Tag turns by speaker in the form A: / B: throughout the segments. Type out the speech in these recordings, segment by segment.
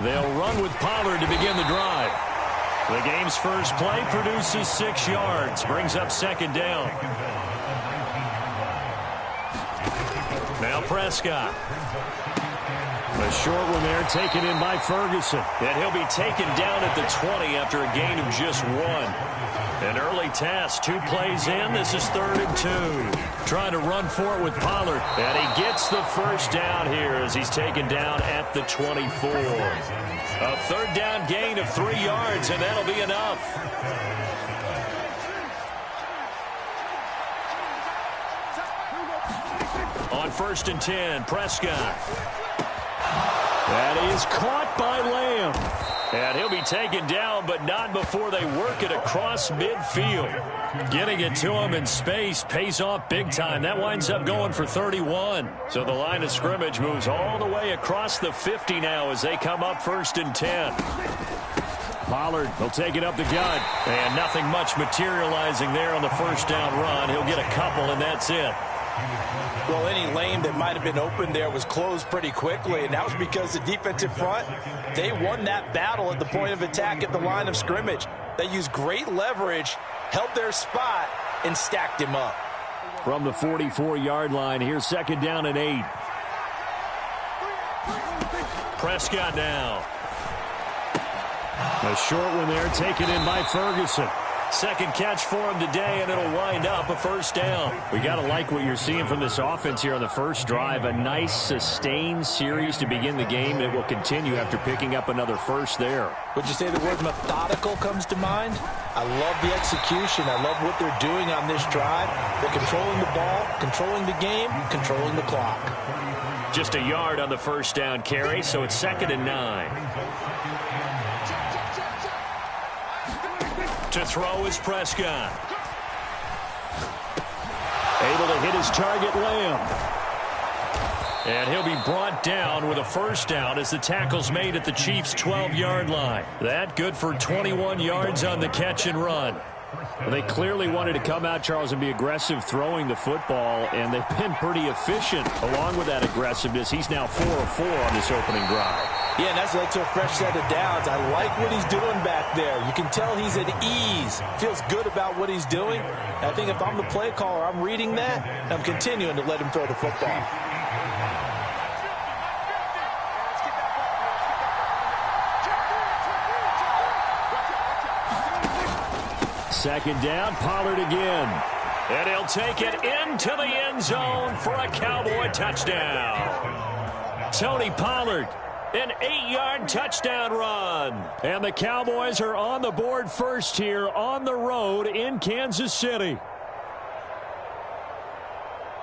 A: They'll run with Pollard to begin the drive. The game's first play produces 6 yards, brings up second down. Now Prescott. A short one there taken in by Ferguson. And he'll be taken down at the 20 after a gain of just 1. An early task, 2 plays in. This is 3rd and 2. Trying to run for it with Pollard. And he gets the first down here as he's taken down at the 24. A 3rd down gain of 3 yards, and that'll be enough. On 1st and 10, Prescott. That is caught by Lamb. And he'll be taken down, but not before they work it across midfield. Getting it to him in space pays off big time. That winds up going for 31. So the line of scrimmage moves all the way across the 50 now as they come up 1st and 10. Pollard will take it up the gut. And nothing much materializing there on the 1st down run. He'll get a couple, and that's it.
B: Well, any lane that might have been open there was closed pretty quickly, and that was because the defensive front, they won that battle at the point of attack at the line of scrimmage. They used great leverage, held their spot, and stacked him up.
A: From the 44-yard line, here's 2nd down and 8. Prescott now. A short one there taken in by Ferguson. Second catch for him today, and it'll wind up a 1st down. We got to like what you're seeing from this offense here on the first drive. A nice, sustained series to begin the game. It will continue after picking up another first there.
B: Would you say the word methodical comes to mind? I love the execution. I love what they're doing on this drive. They're controlling the ball, controlling the game, controlling the clock.
A: Just a yard on the 1st down carry, so it's 2nd and 9. To throw is Prescott. Able to hit his target, Lamb. And he'll be brought down with a 1st down as the tackle's made at the Chiefs' 12-yard line. That good for 21 yards on the catch and run. Well, they clearly wanted to come out, Charles, and be aggressive throwing the football, and they've been pretty efficient along with that aggressiveness. He's now 4 of 4 on this opening drive.
B: Yeah, and that's led to a fresh set of downs. I like what he's doing back there. You can tell he's at ease. Feels good about what he's doing. And I think if I'm the play caller, I'm reading that, and I'm continuing to let him throw the football.
A: Second down, Pollard again. And he'll take it into the end zone for a Cowboy touchdown. Tony Pollard, an 8-yard touchdown run. And the Cowboys are on the board first here on the road in Kansas City.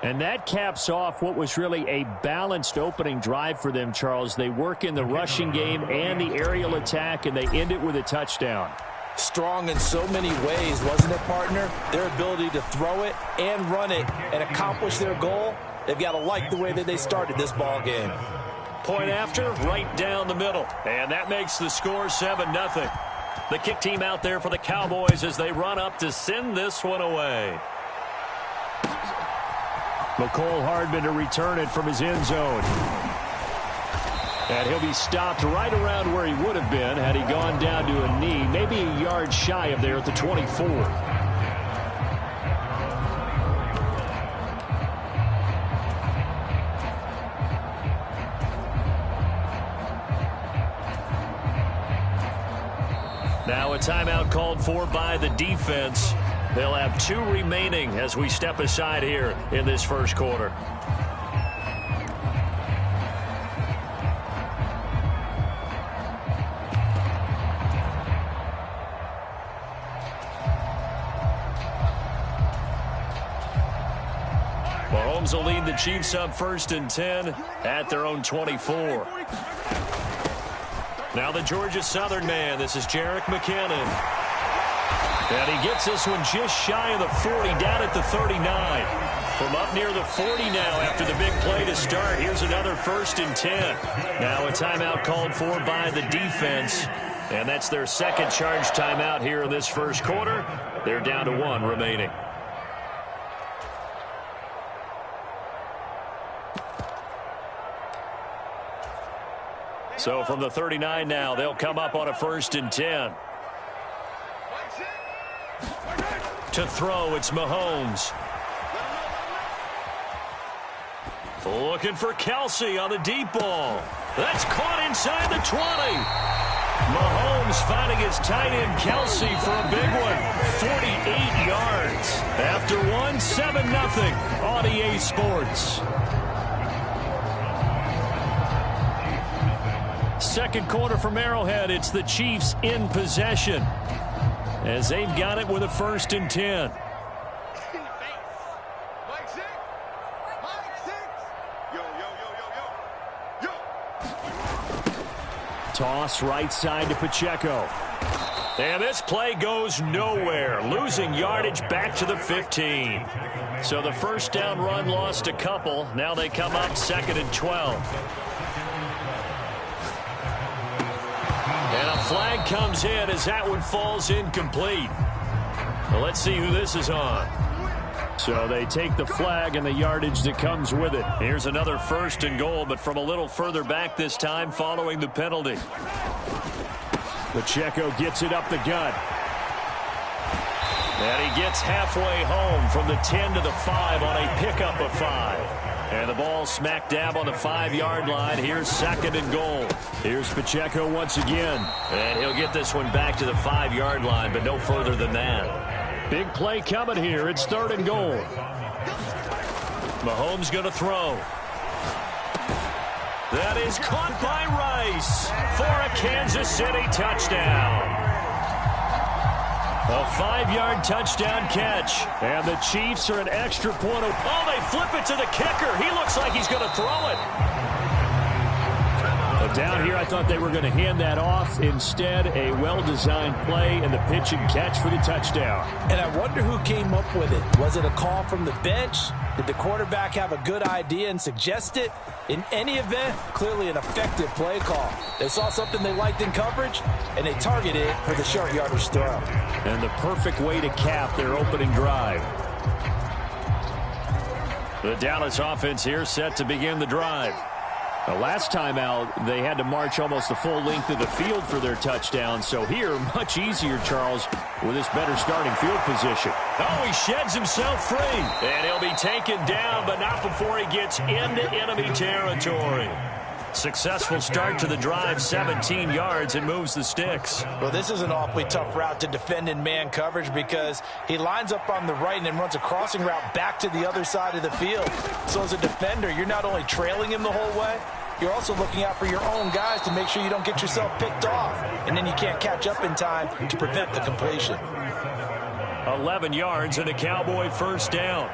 A: And that caps off what was really a balanced opening drive for them, Charles. They work in the rushing game and the aerial attack, and they end it with a touchdown.
B: Strong in so many ways, wasn't it, partner? Their ability to throw it and run it and accomplish their goal, they've got to like the way that they started this ball game.
A: Point after, right down the middle. And that makes the score 7-0. The kick team out there for the Cowboys as they run up to send this one away. McCole Hardman to return it from his end zone. And he'll be stopped right around where he would have been had he gone down to a knee, maybe a yard shy of there at the 24. Now a timeout called for by the defense. They'll have 2 remaining as we step aside here in this first quarter. Mahomes will lead the Chiefs up 1st and 10 at their own 24. Now the Georgia Southern man. This is Jerick McKinnon. And he gets this one just shy of the 40, down at the 39. From up near the 40 now after the big play to start. Here's another 1st and 10. Now a timeout called for by the defense. And that's their second charge timeout here in this first quarter. They're down to 1 remaining. So from the 39 now, they'll come up on a 1st and 10. To throw, it's Mahomes. Looking for Kelsey on the deep ball. That's caught inside the 20. Mahomes finding his tight end Kelsey for a big one. 48 yards. After one, 7-0 on EA Sports. Second quarter from Arrowhead. It's the Chiefs in possession as they've got it with a 1st and 10. Toss right side to Pacheco. And this play goes nowhere. Losing yardage back to the 15. So the first down run lost a couple. Now they come up 2nd and 12. And a flag comes in as that one falls incomplete. Well, let's see who this is on. So they take the flag and the yardage that comes with it. Here's another 1st and goal, but from a little further back this time following the penalty. Pacheco gets it up the gut. And he gets halfway home from the 10 to the 5 on a pickup of 5. And the ball smack dab on the 5-yard line. Here's 2nd and goal. Here's Pacheco once again. And he'll get this one back to the 5-yard line, but no further than that. Big play coming here. It's 3rd and goal. Mahomes going to throw. That is caught by Rice for a Kansas City touchdown. A 5-yard touchdown catch. And the Chiefs are an extra point. Oh, they flip it to the kicker. He looks like he's going to throw it. Down here, I thought they were going to hand that off. Instead, a well-designed play and the pitch and catch for the touchdown.
B: And I wonder who came up with it. Was it a call from the bench? Did the quarterback have a good idea and suggest it? In any event, clearly an effective play call. They saw something they liked in coverage, and they targeted it for the short yardage throw.
A: And the perfect way to cap their opening drive. The Dallas offense here set to begin the drive. The last time out, they had to march almost the full length of the field for their touchdown. So here, much easier, Charles, with this better starting field position. Oh, he sheds himself free. And he'll be taken down, but not before he gets into enemy territory. Successful start to the drive, 17 yards, and moves the sticks.
B: Well, this is an awfully tough route to defend in man coverage because he lines up on the right and then runs a crossing route back to the other side of the field. So as a defender, you're not only trailing him the whole way, you're also looking out for your own guys to make sure you don't get yourself picked off. And then you can't catch up in time to prevent the completion.
A: 11 yards and a Cowboy 1st down.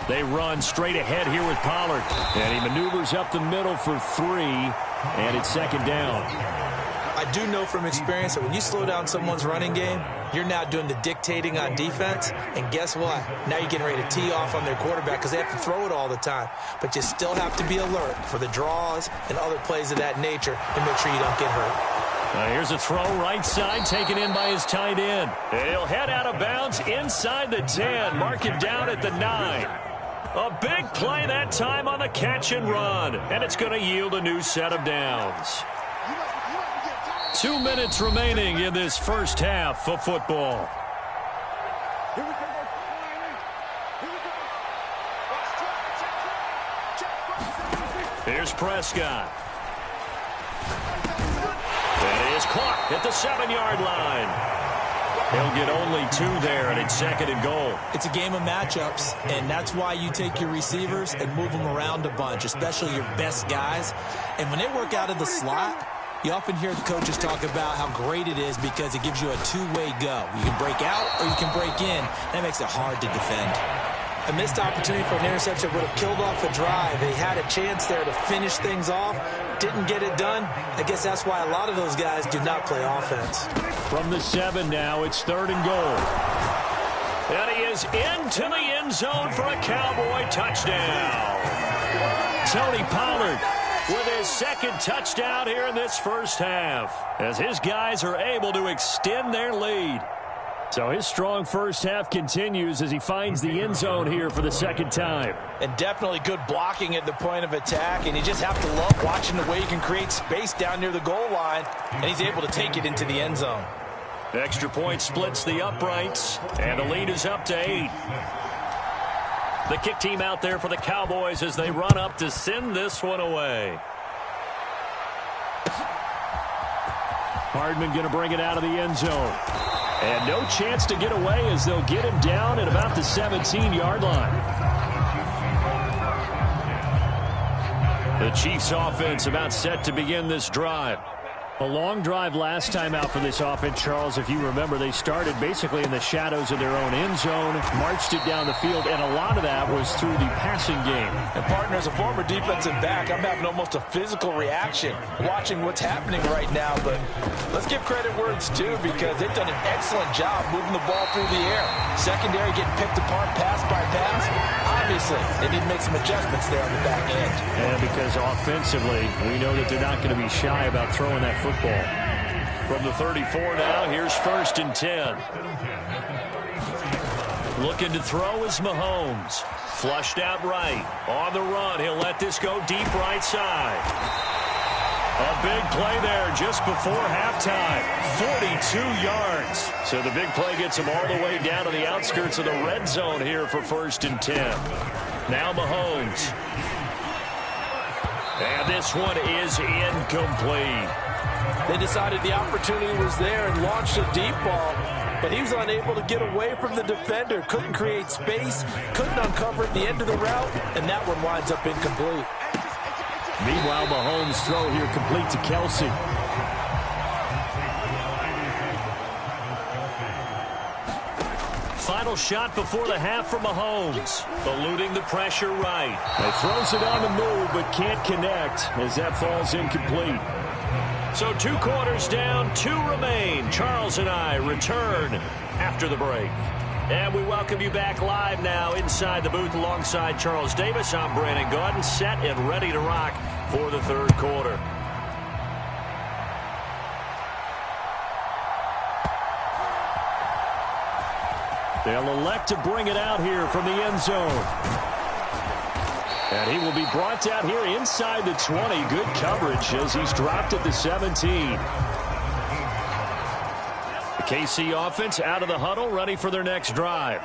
A: They run straight ahead here with Pollard. And he maneuvers up the middle for 3. And it's 2nd down.
C: I do know from experience that when you slow down someone's running game, you're now doing the dictating on defense. And guess what? Now you're getting ready to tee off on their quarterback because they have to throw it all the time. But you still have to be alert for the draws and other plays of that nature to make sure you don't get hurt.
A: Here's a throw right side taken in by his tight end. He'll head out of bounds inside the 10. Mark it down at the 9. A big play that time on the catch and run. And it's going to yield a new set of downs. 2 minutes remaining in this first half of football. Here's Prescott. That is caught at the 7-yard line. He'll get only 2 there, and it's 2nd and goal.
C: It's a game of matchups, and that's why you take your receivers and move them around a bunch, especially your best guys. And when they work out of the slot, you often hear the coaches talk about how great it is because it gives you a two-way go. You can break out or you can break in. That makes it hard to defend. A missed opportunity for an interception would have killed off a drive. They had a chance there to finish things off. Didn't get it done. I guess that's why a lot of those guys do not play offense.
A: From the 7 now, it's 3rd and goal. And he is into the end zone for a Cowboy touchdown. Tony Pollard with his 2nd touchdown here in this first half, as his guys are able to extend their lead. So his strong first half continues as he finds the end zone here for the second time.
B: And definitely good blocking at the point of attack, and you just have to love watching the way he can create space down near the goal line, and he's able to take it into the end zone.
A: Extra point splits the uprights, and the lead is up to 8. The kick team out there for the Cowboys as they run up to send this one away. Hardman going to bring it out of the end zone. And no chance to get away as they'll get him down at about the 17-yard line. The Chiefs offense about set to begin this drive. A long drive last time out for this offense, Charles. If you remember, they started basically in the shadows of their own end zone, marched it down the field, and a lot of that was through the passing game.
B: And partner, as a former defensive back, I'm having almost a physical reaction watching what's happening right now. But let's give credit where it's due, because they've done an excellent job moving the ball through the air. Secondary getting picked apart pass by pass. Obviously, they need to make some adjustments there on the back end.
A: And because offensively, we know that they're not going to be shy about throwing that football. From the 34 now, here's 1st and 10. Looking to throw is Mahomes. Flushed out right. On the run, he'll let this go deep right side. A big play there just before halftime. 42 yards. So the big play gets him all the way down to the outskirts of the red zone here for 1st and 10. Now Mahomes. And this one is incomplete.
B: They decided the opportunity was there and launched a deep ball, but he was unable to get away from the defender. Couldn't create space, couldn't uncover at the end of the route, and that one winds up incomplete.
A: Meanwhile, Mahomes' throw here complete to Kelsey. Final shot before the half for Mahomes. Eluding the pressure right. He throws it on the move, but can't connect as that falls incomplete. So 2 quarters down, 2 remain. Charles and I return after the break. And we welcome you back live now inside the booth alongside Charles Davis. I'm Brandon Gaudin, set and ready to rock for the 3rd quarter. They'll elect to bring it out here from the end zone. And he will be brought down here inside the 20. Good coverage as he's dropped at the 17. The KC offense out of the huddle, ready for their next drive.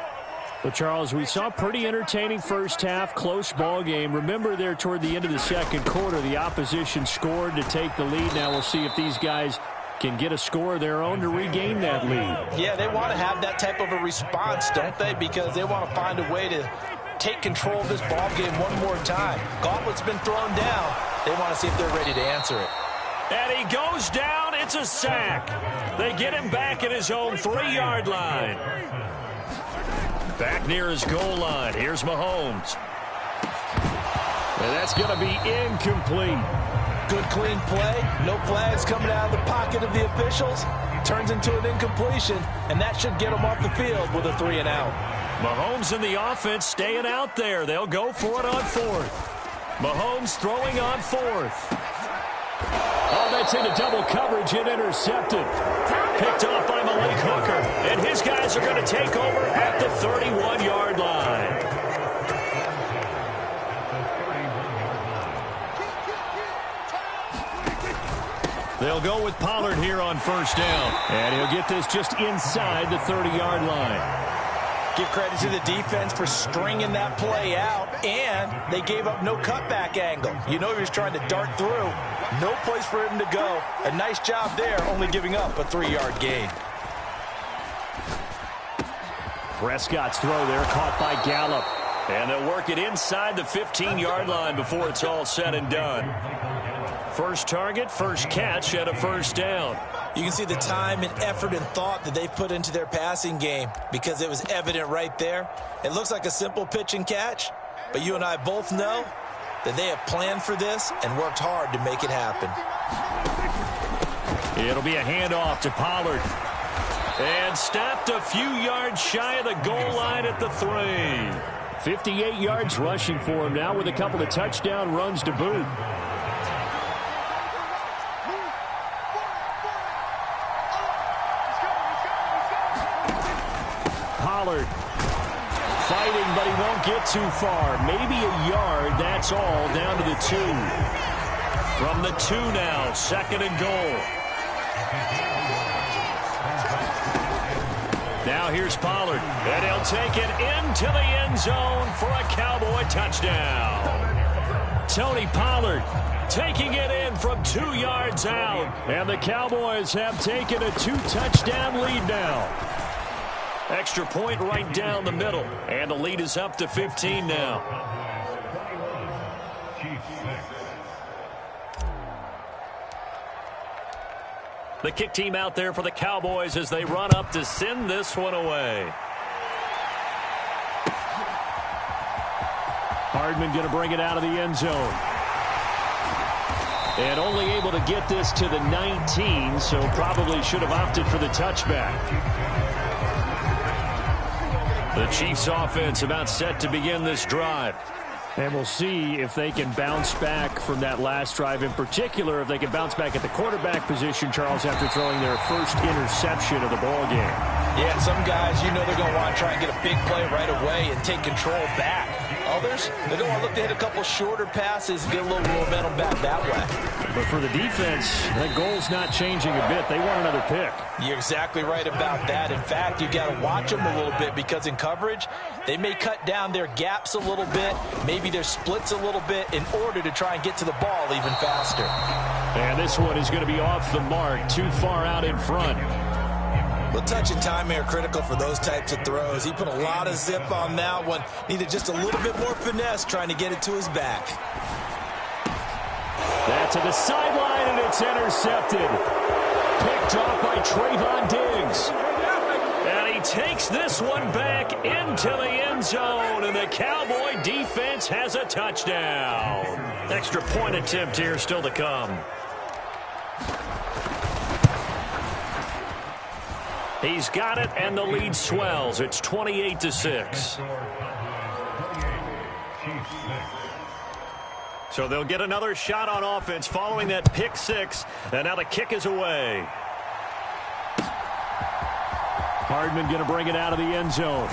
A: Well, Charles, we saw a pretty entertaining first half, close ball game. Remember there toward the end of the 2nd quarter, the opposition scored to take the lead. Now we'll see if these guys can get a score of their own to regain that lead.
B: Yeah, they want to have that type of a response, don't they? Because they want to find a way to take control of this ball game one more time. Gauntlet's been thrown down. They want to see if they're ready to answer it.
A: And he goes down. It's a sack. They get him back at his own 3-yard line. Back near his goal line. Here's Mahomes. And that's going to be incomplete.
B: Good clean play. No flags coming out of the pocket of the officials. Turns into an incompletion, and that should get them off the field with a 3 and out.
A: Mahomes and the offense staying out there. They'll go for it on 4th. Mahomes throwing on 4th. Oh, that's into double coverage and intercepted. Picked off by Malik Hooker. And his guys are going to take over at the 31-yard line. They'll go with Pollard here on 1st down. And he'll get this just inside the 30-yard line.
B: Give credit to the defense for stringing that play out, and they gave up no cutback angle. You know he was trying to dart through. No place for him to go. A nice job there, only giving up a 3-yard gain.
A: Prescott's throw there caught by Gallup. And they'll work it inside the 15-yard line before it's all said and done. First target, first catch at a 1st down.
C: You can see the time and effort and thought that they put into their passing game because it was evident right there. It looks like a simple pitch and catch, but you and I both know that they have planned for this and worked hard to make it happen.
A: It'll be a handoff to Pollard. And stopped a few yards shy of the goal line at the 3. 58 yards rushing for him now with a couple of touchdown runs to boot. waiting, but he won't get too far. Maybe a yard, that's all, down to the 2. From the 2 now, 2nd and goal. Now here's Pollard, and he'll take it into the end zone for a Cowboy touchdown. Tony Pollard taking it in from 2 yards out, and the Cowboys have taken a 2-touchdown lead now. Extra point right down the middle, and the lead is up to 15 now. The kick team out there for the Cowboys as they run up to send this one away. Hardman going to bring it out of the end zone. And only able to get this to the 19, so probably should have opted for the touchback. The Chiefs offense about set to begin this drive. And we'll see if they can bounce back from that last drive, in particular if they can bounce back at the quarterback position, Charles, after throwing their first interception of the ball game.
B: Yeah, some guys, you know they're going to want to try and get a big play right away and take control back. Others, they're going to want to look to hit a couple shorter passes and get a little momentum back that way.
A: But for the defense, that goal's not changing a bit. They want another pick.
B: You're exactly right about that. In fact, you've got to watch them a little bit because in coverage, they may cut down their gaps a little bit, maybe their splits a little bit in order to try and get to the ball even faster.
A: And this one is going to be off the mark, too far out in front.
C: Well, touch and timing are critical for those types of throws. He put a lot of zip on that one. Needed just a little bit more finesse trying to get it to his back.
A: That's to the sideline, and it's intercepted. Picked off by Trayvon Diggs. And he takes this one back into the end zone, and the Cowboy defense has a touchdown. Extra point attempt here still to come. He's got it, and the lead swells. It's 28-6. So they'll get another shot on offense following that pick 6, and now the kick is away. Hardman going to bring it out of the end zone.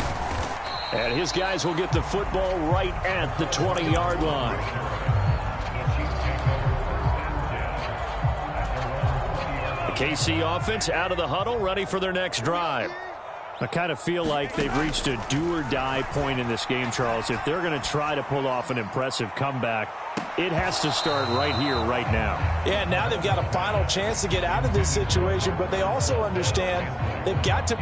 A: And his guys will get the football right at the 20-yard line. The KC offense out of the huddle, ready for their next drive. I kind of feel like they've reached a do-or-die point in this game, Charles. If they're going to try to pull off an impressive comeback, it has to start right here, right now.
B: Yeah, now they've got a final chance to get out of this situation, but they also understand they've got to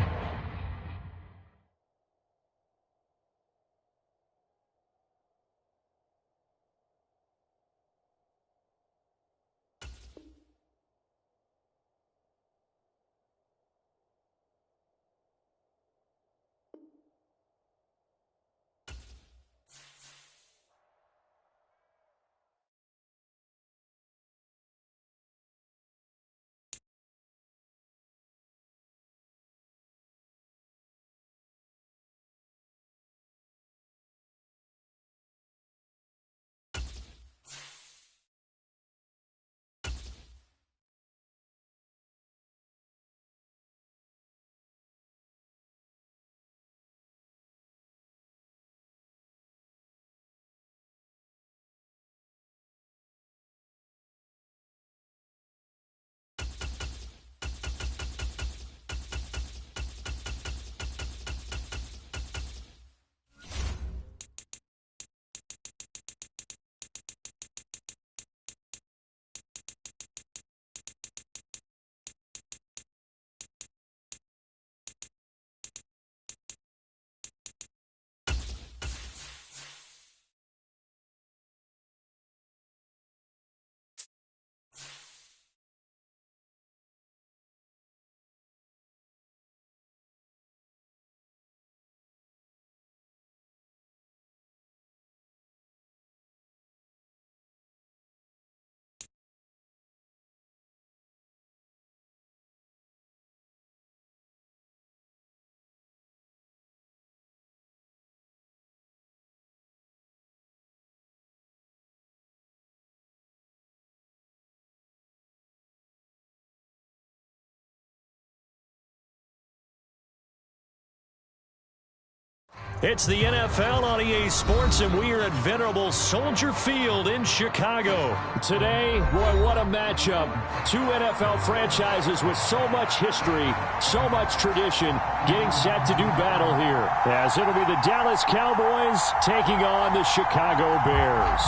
A: It's the NFL on EA Sports, and we are at venerable Soldier Field in Chicago. Today, boy, what a matchup. Two NFL franchises with so much history, so much tradition, getting set to do battle here. As it'll be the Dallas Cowboys taking on the Chicago Bears.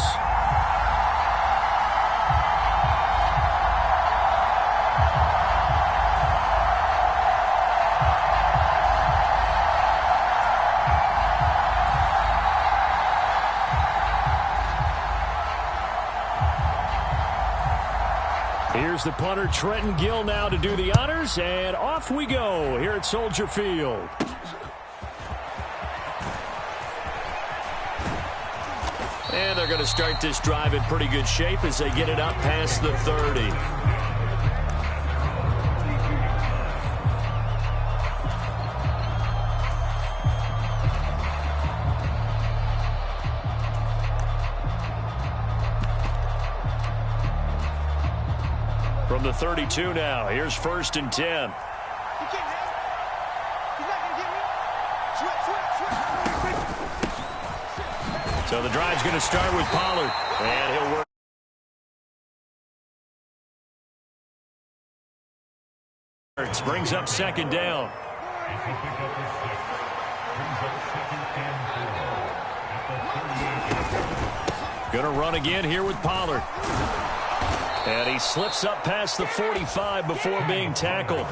A: Here's the punter, Trenton Gill, now to do the honors, and off we go here at Soldier Field. And they're going to start this drive in pretty good shape as they get it up past the 30. From the 32 now, here's 1st and 10. So the drive's going to start with Pollard, and he'll work. Brings up 2nd down. Going to run again here with Pollard. And he slips up past the 45 before being tackled.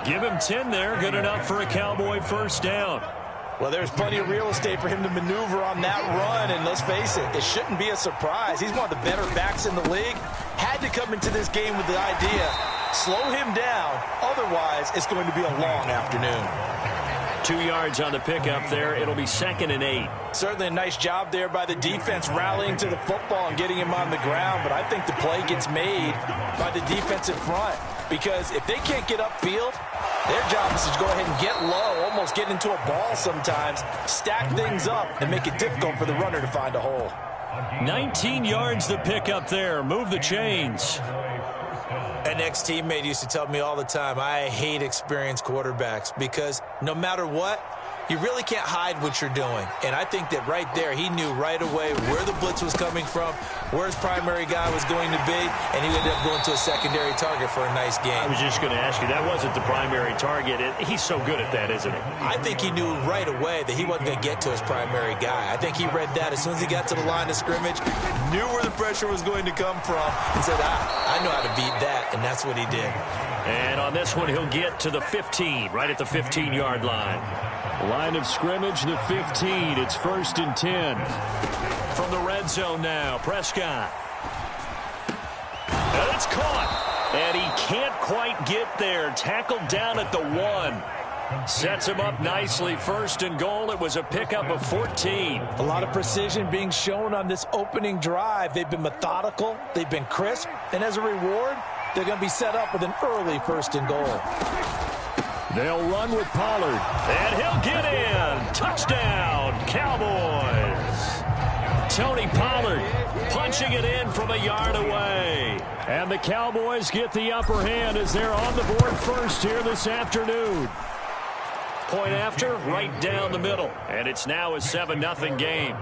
A: Give him 10 there. Good enough for a Cowboy 1st down.
B: Well, there's plenty of real estate for him to maneuver on that run, and let's face it, it shouldn't be a surprise. He's one of the better backs in the league. Had to come into this game with the idea, slow him down, otherwise it's going to be a long afternoon.
A: 2 yards on the pickup there. It'll be 2nd and 8.
B: Certainly a nice job there by the defense rallying to the football and getting him on the ground, but I think the play gets made by the defensive front because if they can't get upfield, their job is to go ahead and get low, almost get into a ball sometimes, stack things up, and make it difficult for the runner to find a hole.
A: 19 yards the pickup there. Move the chains.
C: An ex-teammate used to tell me all the time, I hate experienced quarterbacks because no matter what, you really can't hide what you're doing. And I think that right there, he knew right away where the blitz was coming from, where his primary guy was going to be, and he ended up going to a secondary target for a nice game.
A: I was just going to ask you, that wasn't the primary target. He's so good at that, isn't he?
C: I think he knew right away that he wasn't going to get to his primary guy. I think he read that as soon as he got to the line of scrimmage, knew where the pressure was going to come from, and said, I know how to beat that, and that's what he did.
A: And on this one, he'll get to the 15, right at the 15-yard line. Line of scrimmage, the 15. It's 1st and 10. From the red zone now, Prescott. And it's caught. And he can't quite get there. Tackled down at the 1. Sets him up nicely. 1st and goal. It was a pickup of 14.
B: A lot of precision being shown on this opening drive. They've been methodical. They've been crisp. And as a reward, they're going to be set up with an early 1st and goal.
A: They'll run with Pollard, and he'll get in. Touchdown, Cowboys. Tony Pollard punching it in from a yard away. And the Cowboys get the upper hand as they're on the board first here this afternoon. Point after, right down the middle. And it's now a 7-0 game.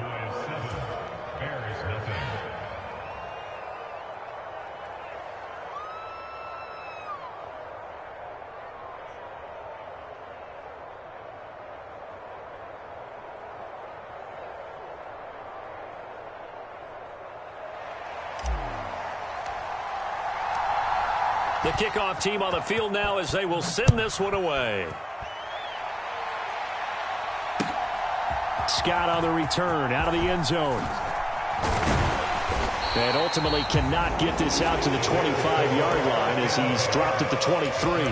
A: The kickoff team on the field now as they will send this one away. Scott on the return out of the end zone. And ultimately cannot get this out to the 25-yard line as he's dropped at the 23.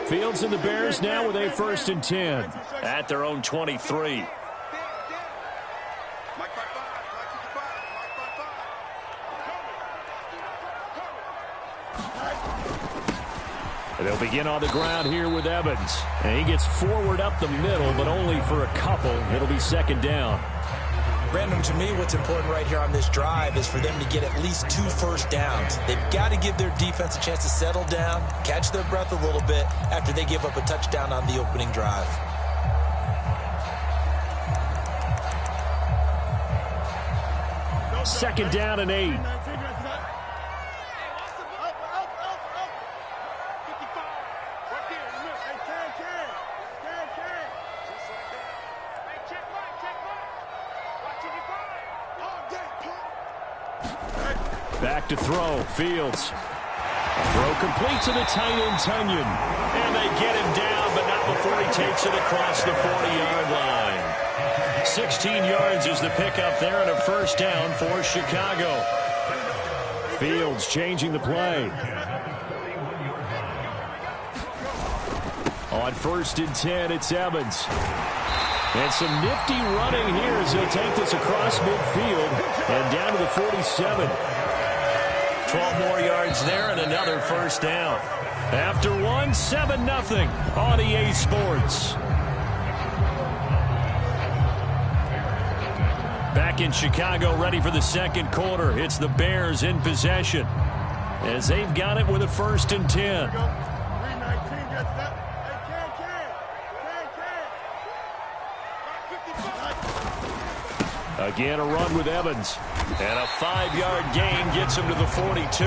A: Fields and the Bears now with a 1st and 10 at their own 23. They'll begin on the ground here with Evans. And he gets forward up the middle, but only for a couple. It'll be second down.
C: Brandon, to me, what's important right here on this drive is for them to get at least 2 first downs. They've got to give their defense a chance to settle down, catch their breath a little bit after they give up a touchdown on the opening drive.
A: Second down and 8. Back to throw. Fields. Throw complete to the tight end, Tunyon. And they get him down, but not before he takes it across the 40-yard line. 16 yards is the pickup there and a first down for Chicago. Fields changing the play. On 1st and 10, it's Evans. And some nifty running here as he'll take this across midfield and down to the 47. 12 more yards there and another first down. After one, 7-0 on EA Sports. Back in Chicago, ready for the second quarter. It's the Bears in possession as they've got it with a 1st and 10. Again, a run with Evans. And a 5-yard gain gets him to the 42.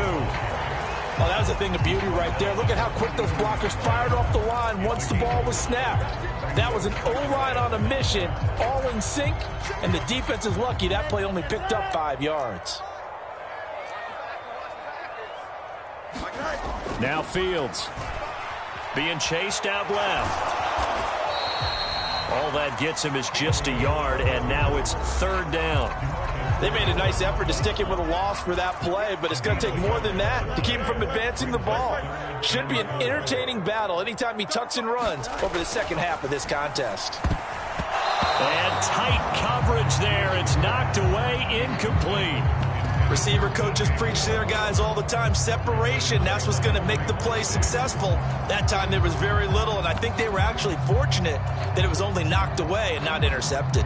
C: Oh, that was a thing of beauty right there. Look at how quick those blockers fired off the line once the ball was snapped. That was an O-line on a mission, all in sync, and the defense is lucky that play only picked up 5 yards.
A: Now Fields being chased out left. All that gets him is just a yard, and now it's 3rd down.
B: They made a nice effort to stick him with a loss for that play, but it's going to take more than that to keep him from advancing the ball. Should be an entertaining battle anytime he tucks and runs over the second half of this contest.
A: And tight coverage there. It's knocked away, incomplete.
C: Receiver coaches preach to their guys all the time. Separation, that's what's going to make the play successful. That time there was very little, and I think they were actually fortunate that it was only knocked away and not intercepted.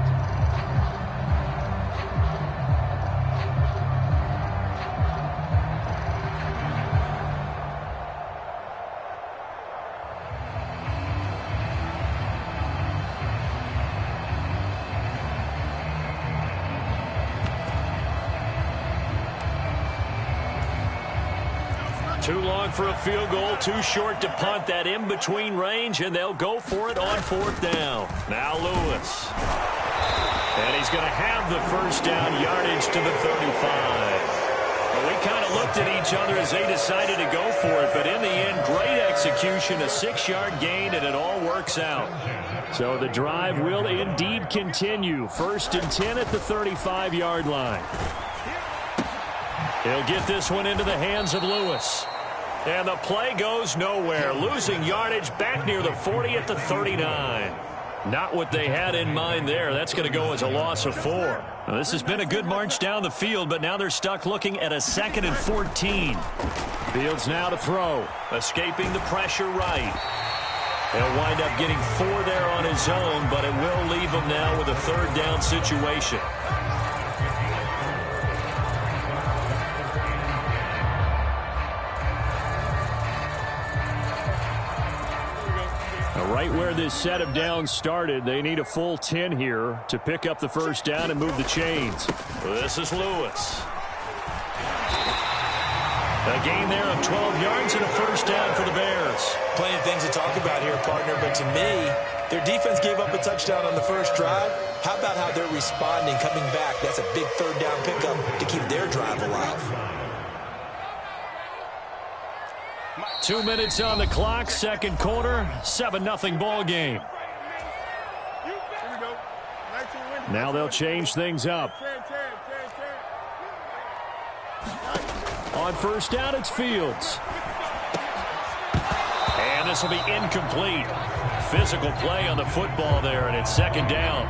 A: Too long for a field goal, too short to punt. That in-between range, and they'll go for it on 4th down. Now Lewis. And he's going to have the first down, yardage to the 35. Well, we kind of looked at each other as they decided to go for it, but in the end, great execution, a 6-yard gain, and it all works out. So the drive will indeed continue. 1st and 10 at the 35-yard line. He'll get this one into the hands of Lewis. And the play goes nowhere. Losing yardage back near the 40 at the 39. Not what they had in mind there. That's going to go as a loss of 4. Now, this has been a good march down the field, but now they're stuck looking at a 2nd and 14. Fields now to throw. Escaping the pressure right. He'll wind up getting 4 there on his own, but it will leave him now with a 3rd down situation. Right where this set of downs started, they need a full 10 here to pick up the first down and move the chains. This is Lewis. A gain there of 12 yards and a first down for the Bears.
C: Plenty of things to talk about here, partner, but to me, their defense gave up a touchdown on the first drive. How about how they're responding, coming back? That's a big 3rd down pickup to keep their drive alive.
A: 2 minutes on the clock, second quarter, 7-0 ball game. Now they'll change things up. On 1st down, it's Fields. And this will be incomplete. Physical play on the football there, and it's 2nd down.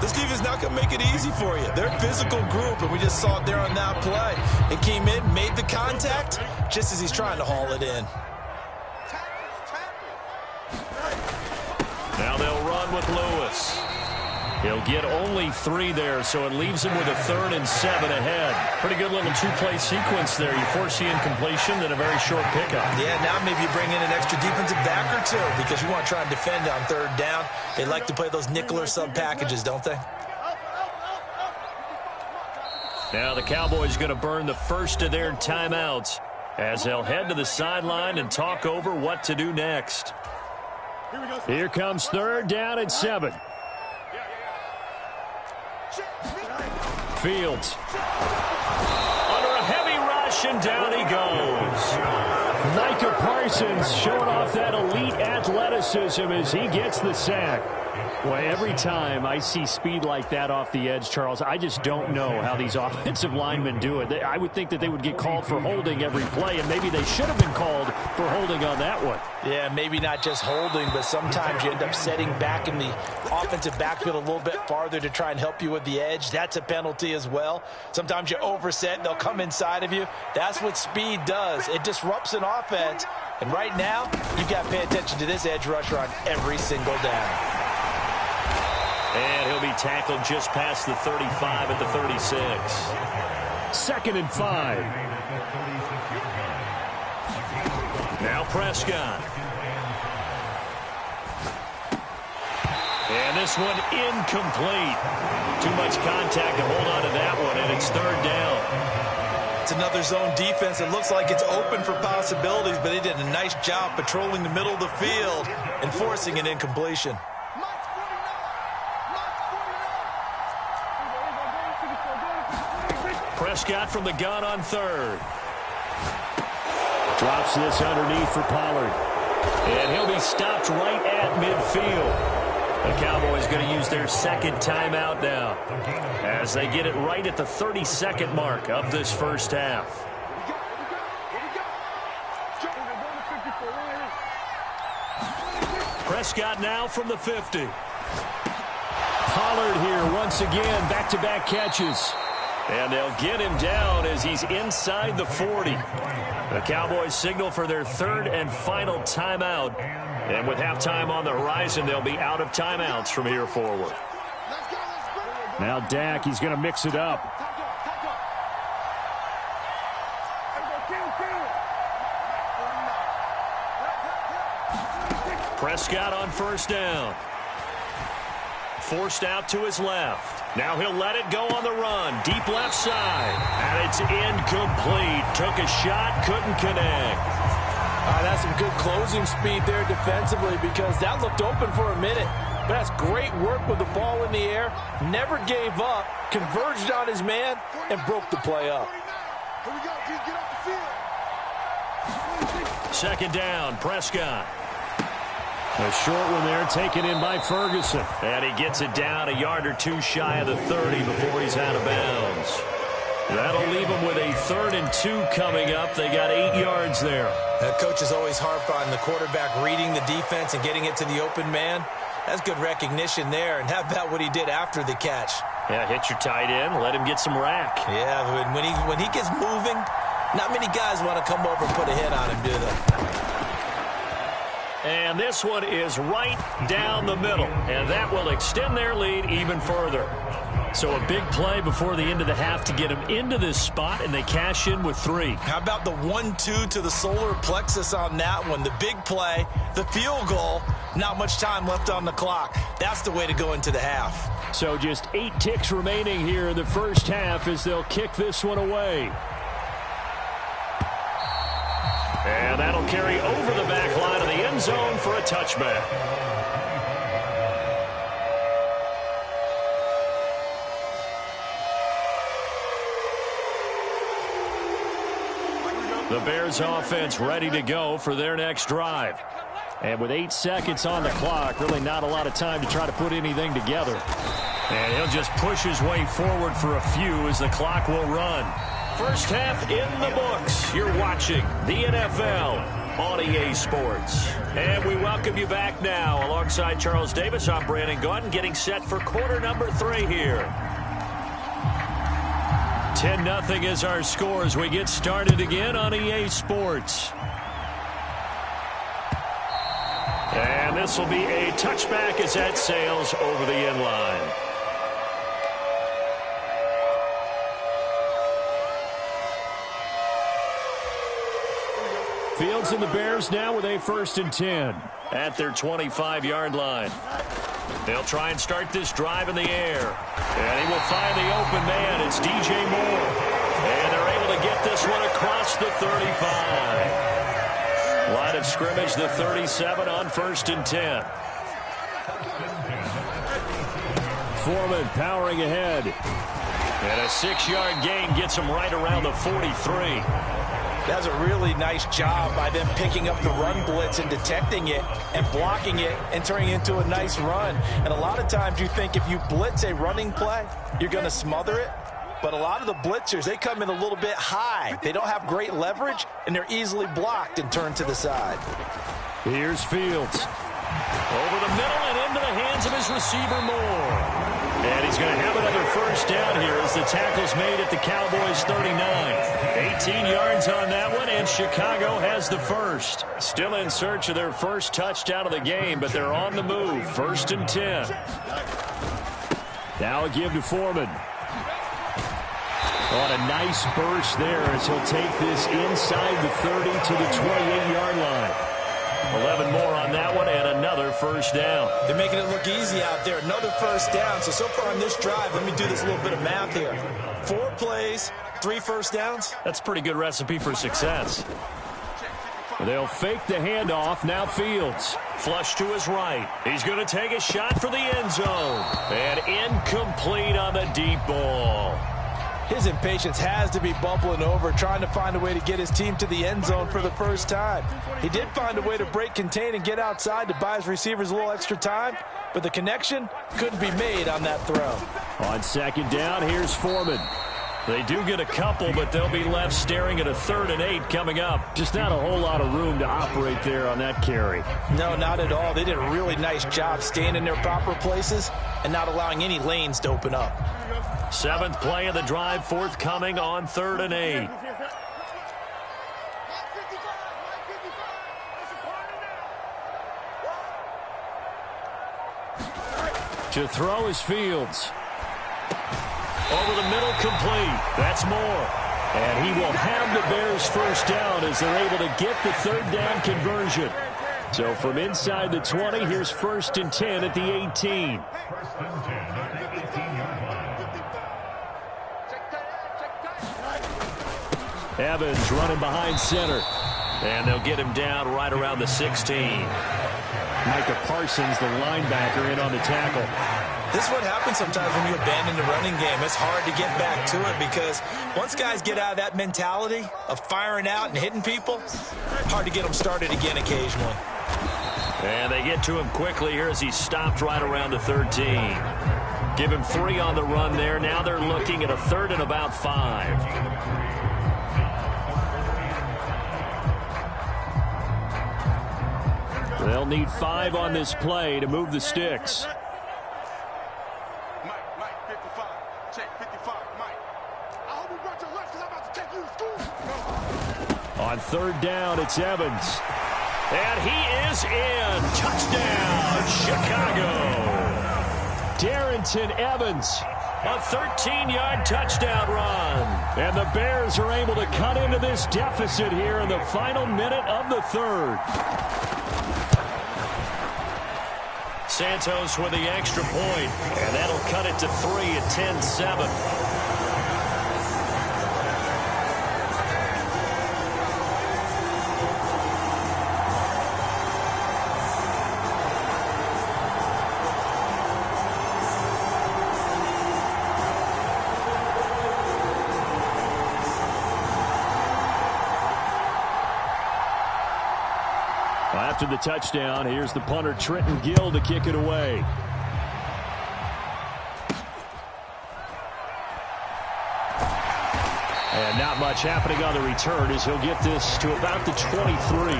C: This defense not going to make it easy for you. They're a physical group, and we just saw it there on that play. It came in, made the contact, just as he's trying to haul it in.
A: Now they'll run with Lewis. He'll get only 3 there, so it leaves him with a 3rd and 7 ahead. Pretty good little 2-play sequence there. You force the incompletion, then a very short pickup.
C: Yeah, now maybe you bring in an extra defensive back or 2 because you want to try and defend on 3rd down. They like to play those nickel or sub packages, don't they?
A: Now the Cowboys going to burn the first of their timeouts as they'll head to the sideline and talk over what to do next. Here comes 3rd down and 7. Fields. Under a heavy rush, and down he goes. Micah Parsons showing off that elite athleticism as he gets the sack. Well, every time I see speed like that off the edge, Charles, I just don't know how these offensive linemen do it. I would think that they would get called for holding every play, and maybe they should have been called for holding on that one.
C: Yeah, maybe not just holding, but sometimes you end up setting back in the offensive backfield a little bit farther to try and help you with the edge. That's a penalty as well. Sometimes you overset, they'll come inside of you. That's what speed does. It disrupts an offense. And right now, you've got to pay attention to this edge rusher on every single down.
A: And he'll be tackled just past the 35 at the 36. 2nd and 5. Now Prescott. And this one incomplete. Too much contact to hold on to that one, and it's 3rd down.
C: It's another zone defense. It looks like it's open for possibilities, but they did a nice job patrolling the middle of the field and forcing an incompletion.
A: Prescott from the gun on 3rd. Drops this underneath for Pollard. And he'll be stopped right at midfield. The Cowboys going to use their 2nd timeout now as they get it right at the 32nd mark of this first half. Prescott now from the 50. Pollard here once again, back-to-back catches. And they'll get him down as he's inside the 40. The Cowboys signal for their 3rd and final timeout. And with halftime on the horizon, they'll be out of timeouts from here forward. Now Dak, he's going to mix it up. Prescott on 1st down. Forced out to his left. Now he'll let it go on the run. Deep left side. And it's incomplete. Took a shot, couldn't connect.
C: That's some good closing speed there defensively because that looked open for a minute. But that's great work with the ball in the air. Never gave up. Converged on his man and broke the play up.
A: 2nd down, Prescott. A short one there taken in by Ferguson. And he gets it down a yard or 2 shy of the 30 before he's out of bounds. That'll leave him with a 3rd and 2 coming up. They got 8 yards there.
C: Coaches always harp on the quarterback reading the defense and getting it to the open man. That's good recognition there. And how about what he did after the catch?
A: Yeah, hit your tight end. Let him get some rack.
C: Yeah, when he gets moving, not many guys want to come over and put a hit on him, do they?
A: And this one is right down the middle. And that will extend their lead even further. So a big play before the end of the half to get them into this spot, and they cash in with 3.
C: How about the 1-2 to the solar plexus on that one? The big play, the field goal, not much time left on the clock. That's the way to go into the half.
A: So just 8 ticks remaining here in the first half as they'll kick this one away. And that'll carry over the back line of the end zone for a touchback. The Bears offense ready to go for their next drive. And with 8 seconds on the clock, really not a lot of time to try to put anything together. And he'll just push his way forward for a few as the clock will run. First half in the books. You're watching the NFL on EA Sports. And we welcome you back now. Alongside Charles Davis, I'm Brandon Gaudin, getting set for quarter number 3 here. 10-0 is our score as we get started again on EA Sports. And this this will be a touchback as that sails over the end line. Fields and the Bears now with a 1st and 10 at their 25-yard line. They'll try and start this drive in the air. And he will find the open man. It's DJ Moore. And they're able to get this one across the 35. Line of scrimmage, the 37 on 1st and 10. Foreman powering ahead. And a 6-yard gain gets him right around the 43.
B: That's a really nice job by them picking up the run blitz and detecting it and blocking it and turning it into a nice run. And a lot of times you think if you blitz a running play, you're going to smother it. But a lot of the blitzers, they come in a little bit high. They don't have great leverage, and they're easily blocked and turned to the side.
A: Here's Fields. Over the middle and into the hands of his receiver, Moore. And he's going to have another 1st down here as the tackle's made at the Cowboys' 39. 18 yards on that one, and Chicago has the 1st. Still in search of their 1st touchdown of the game, but they're on the move. 1st and 10. Now a give to Foreman. On a nice burst there as he'll take this inside the 30 to the 28-yard line. 11 more on that one and another 1st down.
C: They're making it look easy out there. Another 1st down. So far on this drive, let me do this little bit of math here. 4 plays, 3 1st downs.
A: That's a pretty good recipe for success. They'll fake the handoff. Now Fields. Flush to his right. He's going to take a shot for the end zone. And incomplete on the deep ball.
B: His impatience has to be bubbling over, trying to find a way to get his team to the end zone for the 1st time. He did find a way to break contain and get outside to buy his receivers a little extra time, but the connection couldn't be made on that throw.
A: On 2nd down, here's Foreman. They do get a couple, but they'll be left staring at a 3rd and 8 coming up. Just not a whole lot of room to operate there on that carry.
B: No, not at all. They did a really nice job staying in their proper places and not allowing any lanes to open up.
A: 7th play of the drive forthcoming on 3rd and 8. To throw is Fields. Over the middle, complete. That's Moore. And he will have the Bears' 1st down as they're able to get the 3rd down conversion. So from inside the 20, here's 1st and 10 at the 18. Evans running behind center. And they'll get him down right around the 16. Micah Parsons, the linebacker, in on the tackle.
C: This is what happens sometimes when you abandon the running game. It's hard to get back to it because once guys get out of that mentality of firing out and hitting people, hard to get them started again occasionally.
A: And they get to him quickly here as he's stopped right around the 13. Give him 3 on the run there. Now they're looking at a 3rd and about 5. They'll need 5 on this play to move the sticks. On 3rd down, it's Evans. And he is in. Touchdown, Chicago. Darrington Evans, a 13-yard touchdown run. And the Bears are able to cut into this deficit here in the final minute of the 3rd. Santos with the extra point, and that'll cut it to 3 at 10-7. After the touchdown, here's the punter Trenton Gill to kick it away. And not much happening on the return as he'll get this to about the 23.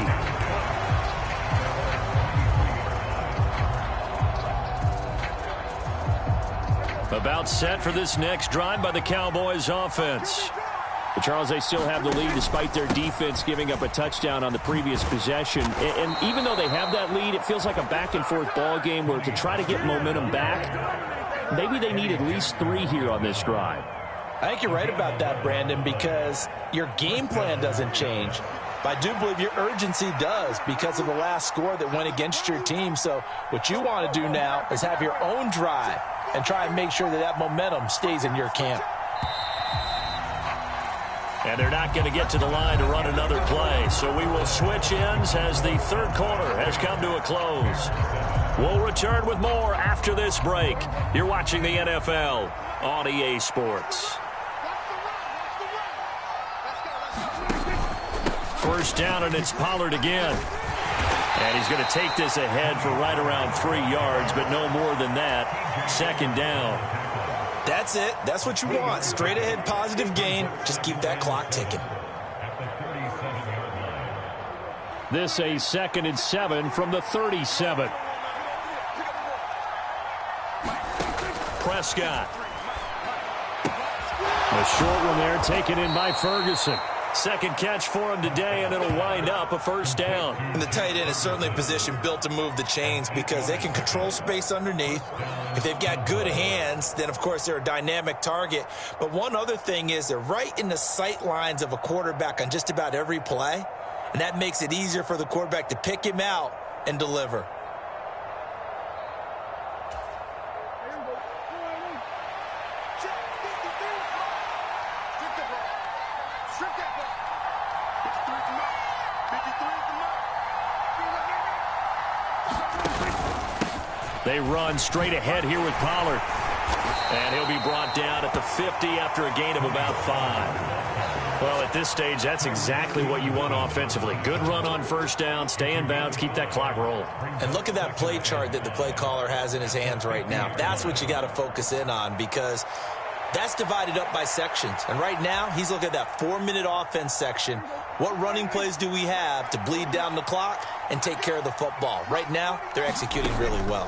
A: About set for this next drive by the Cowboys offense. But Charles, they still have the lead despite their defense giving up a touchdown on the previous possession. And even though they have that lead, it feels like a back-and-forth ball game where to try to get momentum back, maybe they need at least 3 here on this drive.
B: I think you're right about that, Brandon, because your game plan doesn't change. But I do believe your urgency does because of the last score that went against your team. So what you want to do now is have your own drive and try and make sure that that momentum stays in your camp.
A: And they're not going to get to the line to run another play. So we will switch ends as the third quarter has come to a close. We'll return with more after this break. You're watching the NFL on EA Sports. First down, and it's Pollard again. And he's going to take this ahead for right around 3 yards, but no more than that. Second down.
B: That's it. That's what you want. Straight ahead positive gain. Just keep that clock ticking.
A: This a 2nd and 7 from the 37. Prescott. A short one there taken in by Ferguson. Second catch for him today, and it'll wind up a first down.
B: And the tight end is certainly a position built to move the chains because they can control space underneath. If they've got good hands, then, of course, they're a dynamic target. But one other thing is they're right in the sight lines of a quarterback on just about every play, and that makes it easier for the quarterback to pick him out and deliver.
A: They run straight ahead here with Pollard. And he'll be brought down at the 50 after a gain of about 5. Well, at this stage, that's exactly what you want offensively. Good run on first down, stay in bounds, keep that clock rolling.
B: And look at that play chart that the play caller has in his hands right now. That's what you got to focus in on because that's divided up by sections. And right now, he's looking at that 4-minute offense section. What running plays do we have to bleed down the clock and take care of the football? Right now, they're executing really well.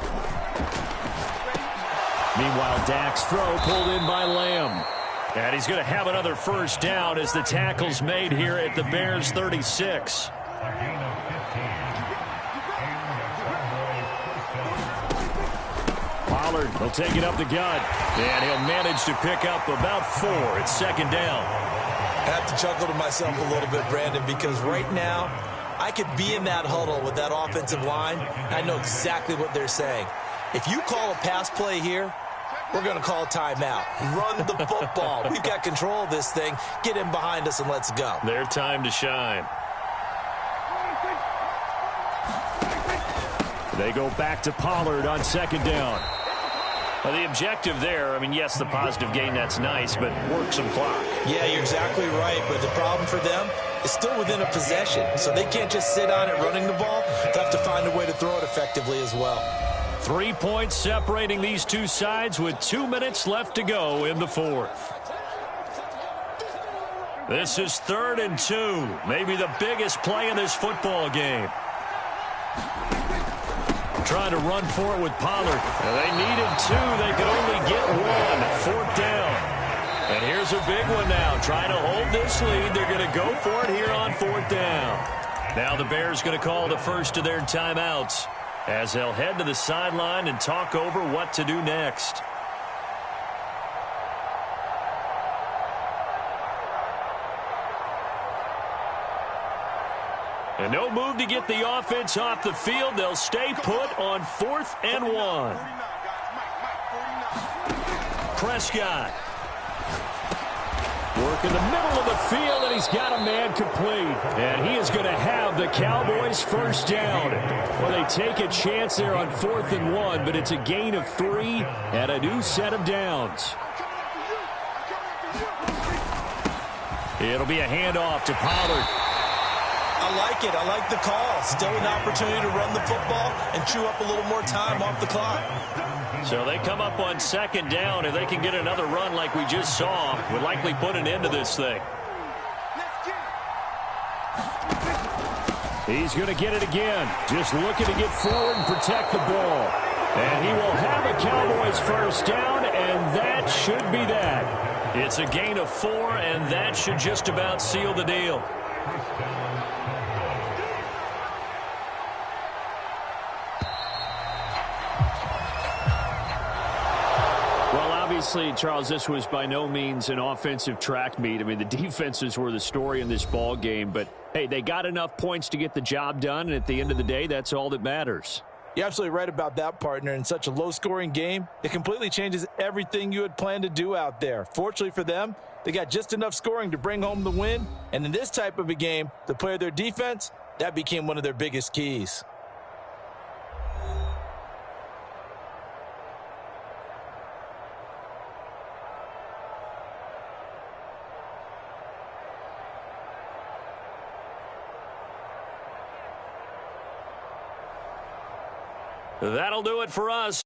A: Meanwhile, Dak's throw pulled in by Lamb. And he's going to have another first down as the tackle's made here at the Bears' 36. Pollard will take it up the gut. And he'll manage to pick up about 4. It's second down.
B: I have to chuckle to myself a little bit, Brandon, because right now I could be in that huddle with that offensive line. I know exactly what they're saying. If you call a pass play here, we're going to call a timeout. Run the football. We've got control of this thing. Get in behind us and let's go.
A: Their time to shine. They go back to Pollard on second down. Well, the objective there, I mean, yes, the positive gain, that's nice, but work some clock.
B: Yeah, you're exactly right, but the problem for them is still within a possession, so they can't just sit on it running the ball. They have to find a way to throw it effectively as well.
A: 3 points separating these two sides with 2 minutes left to go in the fourth. This is 3rd and 2, maybe the biggest play in this football game. Trying to run for it with Pollard. They needed 2. They could only get 1. 4th down. And here's a big one now. Trying to hold this lead. They're going to go for it here on 4th down. Now the Bears going to call the first of their timeouts as they'll head to the sideline and talk over what to do next. And no move to get the offense off the field. They'll stay put on 4th and 1. Prescott. Work in the middle of the field, and he's got a man complete. And he is going to have the Cowboys first down. Well, they take a chance there on 4th and 1, but it's a gain of 3 and a new set of downs. It'll be a handoff to Pollard.
B: I like it. I like the call. Still an opportunity to run the football and chew up a little more time off the clock.
A: So they come up on second down. If they can get another run like we just saw, would likely put an end to this thing. He's going to get it again. Just looking to get forward and protect the ball. And he will have a Cowboys first down, and that should be that. It's a gain of 4, and that should just about seal the deal. Obviously, Charles, this was by no means an offensive track meet. I mean, the defenses were the story in this ball game, but hey, they got enough points to get the job done, and at the end of the day, that's all that matters.
B: You're absolutely right about that, partner. In such a low-scoring game, it completely changes everything you had planned to do out there. Fortunately for them, they got just enough scoring to bring home the win, and in this type of a game, to play their defense, that became one of their biggest keys.
A: That'll do it for us.